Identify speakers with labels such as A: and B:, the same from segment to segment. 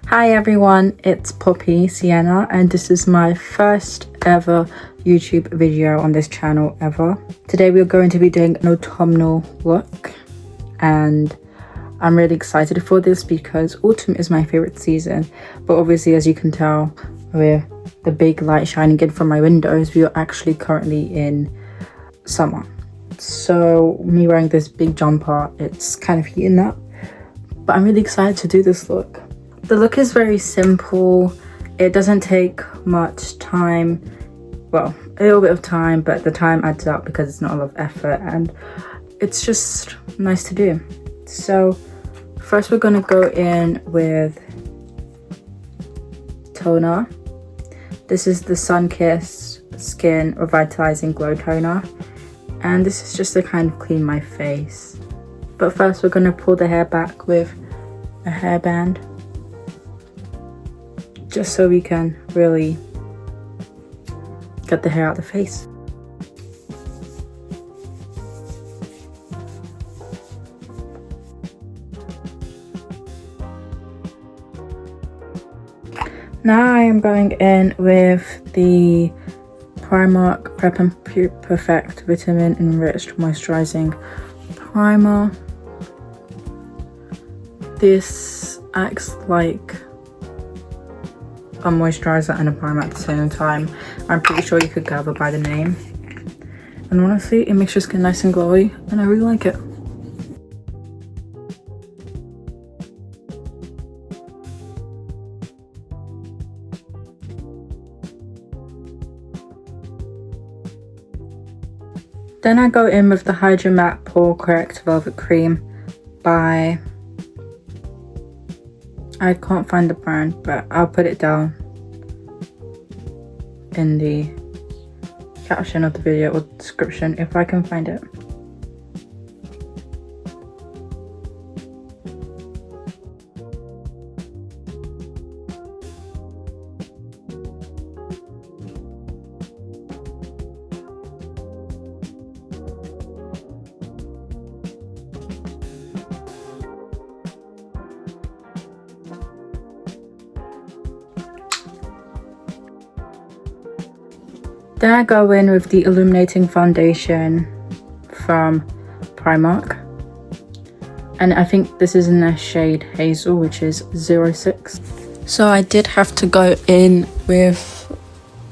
A: Hi everyone, it's Poppy Sienna and this is my first ever YouTube video on this channel ever. Today we're going to be doing an autumnal look and I'm really excited for this because autumn is my favorite season, but obviously as you can tell with the big light shining in from my windows, we are actually currently in summer. So me wearing this big jumper, it's kind of heating up, but I'm really excited to do this look. The look is very simple. It doesn't take much time. Well, a little bit of time, but the time adds up because it's not a lot of effort and it's just nice to do. So first we're gonna go in with toner. This is the Sun-Kissed Skin Revitalizing Glow Toner. And this is just to kind of clean my face. But first we're gonna pull the hair back with a hairband, just so we can really get the hair out of the face. Now I am going in with the Primark Prep and Perfect Vitamin Enriched Moisturizing Primer. This acts like a moisturizer and a primer at the same time. I'm pretty sure you could gather by the name. And honestly, it makes your skin nice and glowy and I really like it. Then I go in with the Hydra Matte Pore Correct Velvet Cream by... I can't find the brand, but I'll put it down in the caption of the video or description if I can find it. Then I go in with the Illuminating Foundation from Primark. And I think this is in the shade Hazel, which is 06. So I did have to go in with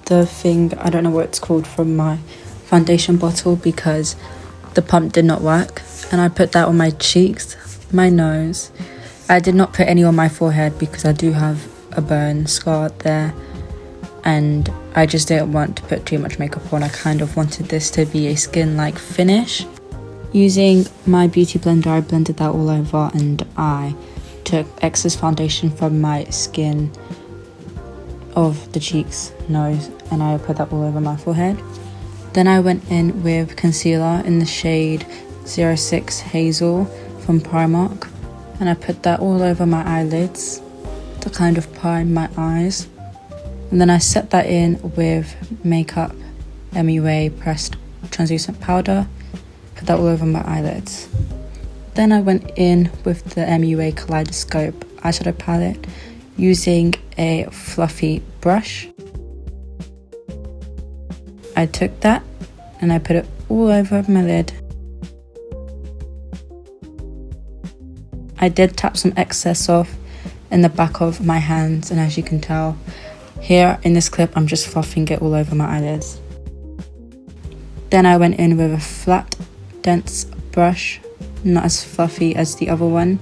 A: the thing, I don't know what it's called, from my foundation bottle because the pump did not work. And I put that on my cheeks, my nose. I did not put any on my forehead because I do have a burn scar there. And I just didn't want to put too much makeup on. I kind of wanted this to be a skin-like finish. Using my beauty blender, I blended that all over and I took excess foundation from my skin of the cheeks, nose, and I put that all over my forehead. Then I went in with concealer in the shade 06 Hazel from Primark, and I put that all over my eyelids to kind of prime my eyes. And then I set that in with Makeup MUA Pressed Translucent Powder. Put that all over my eyelids. Then I went in with the MUA Kaleidoscope eyeshadow palette using a fluffy brush. I took that and I put it all over my lid. I did tap some excess off in the back of my hands, and as you can tell, here in this clip, I'm just fluffing it all over my eyelids. Then I went in with a flat, dense brush, not as fluffy as the other one.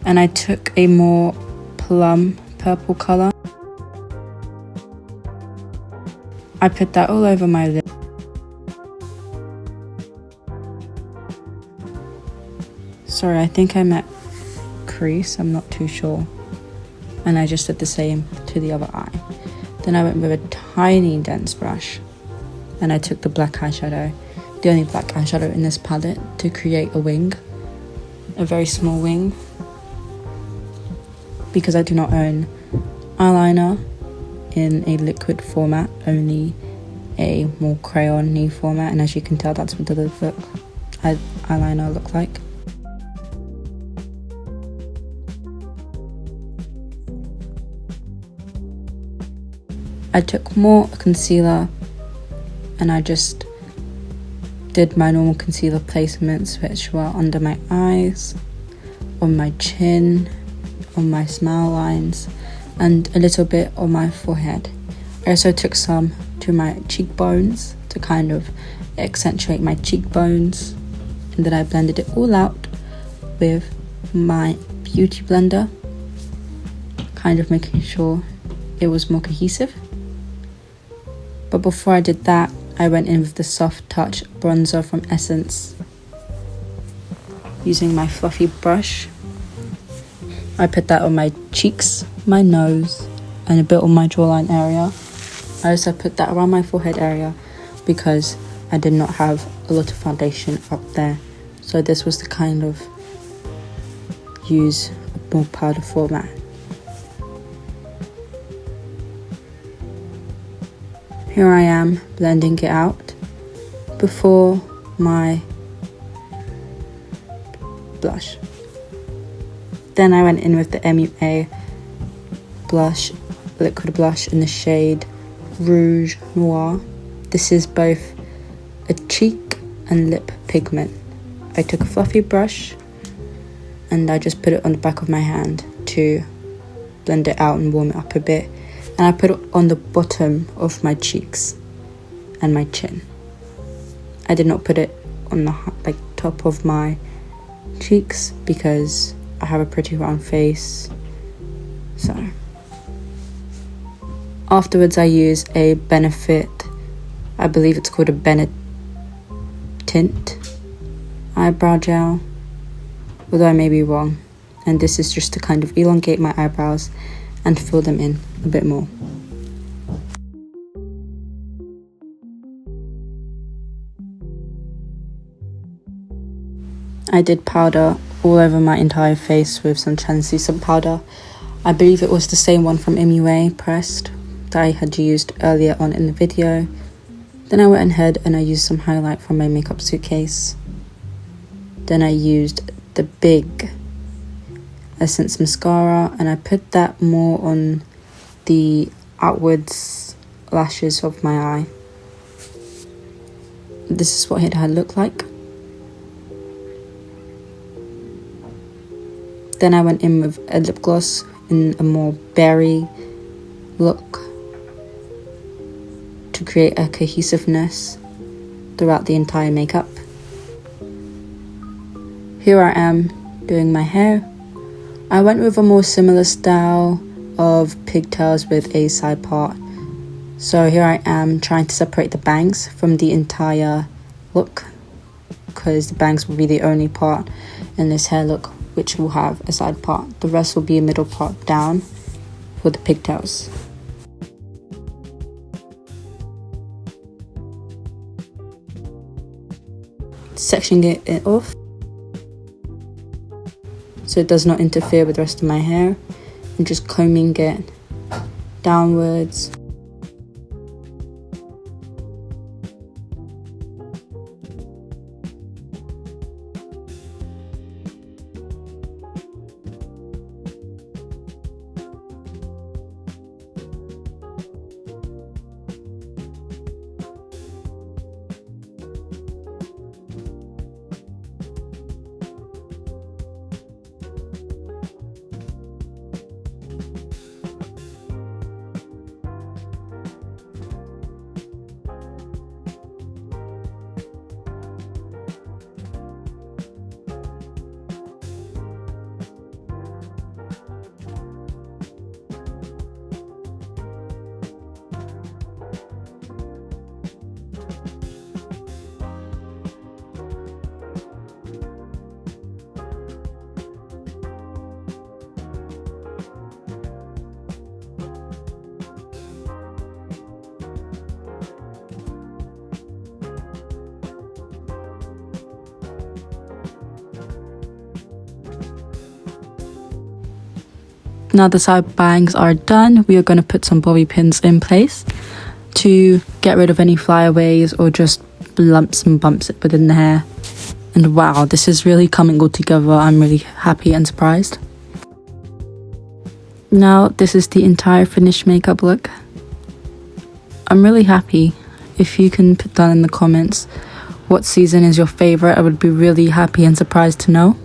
A: And I took a more plum purple colour. I put that all over my lid. Sorry, I think I meant crease, I'm not too sure. And I just did the same to the other eye. Then I went with a tiny dense brush and I took the black eyeshadow, the only black eyeshadow in this palette, to create a wing, a very small wing, because I do not own eyeliner in a liquid format, only a more crayon-y format, and as you can tell, that's what the eyeliner look like. I took more concealer and I just did my normal concealer placements, which were under my eyes, on my chin, on my smile lines, and a little bit on my forehead. I also took some to my cheekbones to kind of accentuate my cheekbones, and then I blended it all out with my beauty blender, kind of making sure it was more cohesive. But before I did that, I went in with the Soft Touch bronzer from Essence. Using my fluffy brush, I put that on my cheeks, my nose, and a bit on my jawline area. I also put that around my forehead area because I did not have a lot of foundation up there. So this was to kind of use a more powder format. Here I am blending it out before my blush. Then I went in with the MUA blush, liquid blush in the shade Rouge Noir. This is both a cheek and lip pigment. I took a fluffy brush and I just put it on the back of my hand to blend it out and warm it up a bit. And I put it on the bottom of my cheeks and my chin. I did not put it on the top of my cheeks because I have a pretty round face. So afterwards I use a Benefit, I believe it's called a Benetint eyebrow gel, although I may be wrong. And this is just to kind of elongate my eyebrows and fill them in a bit more. I did powder all over my entire face with some translucent powder. I believe it was the same one from MUA pressed that I had used earlier on in the video. Then I went ahead and I used some highlight from my makeup suitcase. Then I used the big Essence mascara and I put that more on the outwards lashes of my eye. This is what it had looked like. Then I went in with a lip gloss in a more berry look to create a cohesiveness throughout the entire makeup. Here I am doing my hair. I went with a more similar style of pigtails with a side part. So here I am trying to separate the bangs from the entire look, because the bangs will be the only part in this hair look which will have a side part. The rest will be a middle part down for the pigtails. Sectioning it off so it does not interfere with the rest of my hair, and just combing it downwards. Now the side bangs are done, we are going to put some bobby pins in place to get rid of any flyaways or just lumps and bumps within the hair. And wow, this is really coming all together. I'm really happy and surprised. Now this is the entire finished makeup look. I'm really happy. If you can put down in the comments what season is your favorite, I would be really happy and surprised to know.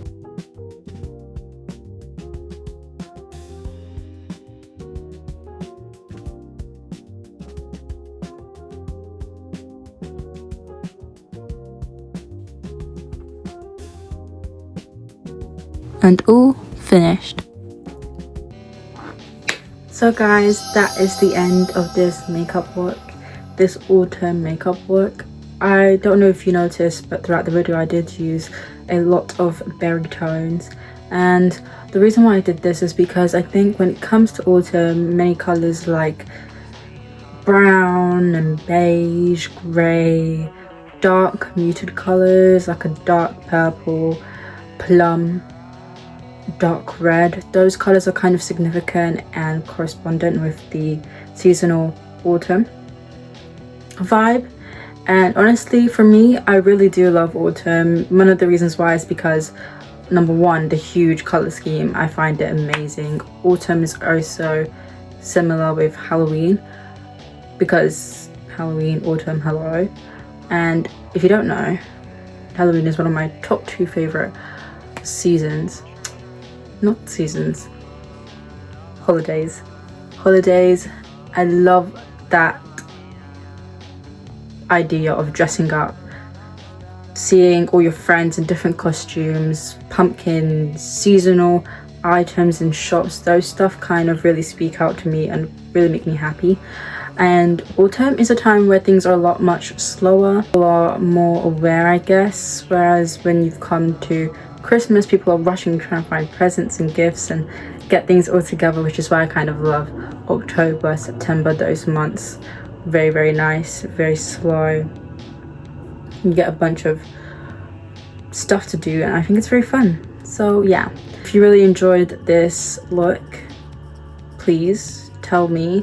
A: And all finished. So guys, that is the end of this makeup look, this autumn makeup look. I don't know if you noticed, but throughout the video I did use a lot of berry tones, and the reason why I did this is because I think when it comes to autumn, many colors like brown and beige, grey, dark muted colors like a dark purple, plum, dark red, those colors are kind of significant and correspondent with the seasonal autumn vibe. And honestly, for me, I really do love autumn. One of the reasons why is because, number one, the huge color scheme. I find it amazing. Autumn is also similar with Halloween, because Halloween, autumn, hello. And if you don't know, Halloween is one of my top 2 favorite seasons. Not seasons, holidays. I love that idea of dressing up, seeing all your friends in different costumes, pumpkins, seasonal items in shops. Those stuff kind of really speak out to me and really make me happy. And autumn is a time where things are a lot much slower, a lot more aware, I guess, whereas when you've come to Christmas, people are rushing, trying to find presents and gifts and get things all together, which is why I kind of love October, September, those months. Very, very nice, very slow. You get a bunch of stuff to do, and I think it's very fun. So yeah, if you really enjoyed this look, please tell me,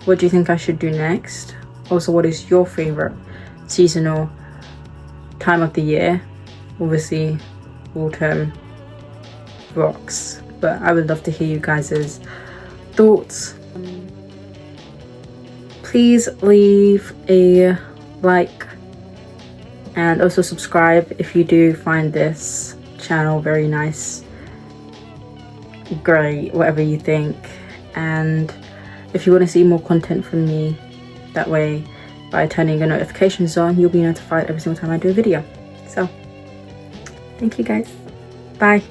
A: what do you think I should do next? Also, what is your favorite seasonal time of the year? Obviously autumn rocks, but I would love to hear you guys' thoughts. Please leave a like and also subscribe if you do find this channel very nice, great, whatever you think. And if you want to see more content from me, that way by turning your notifications on, you'll be notified every single time I do a video. So thank you guys, bye.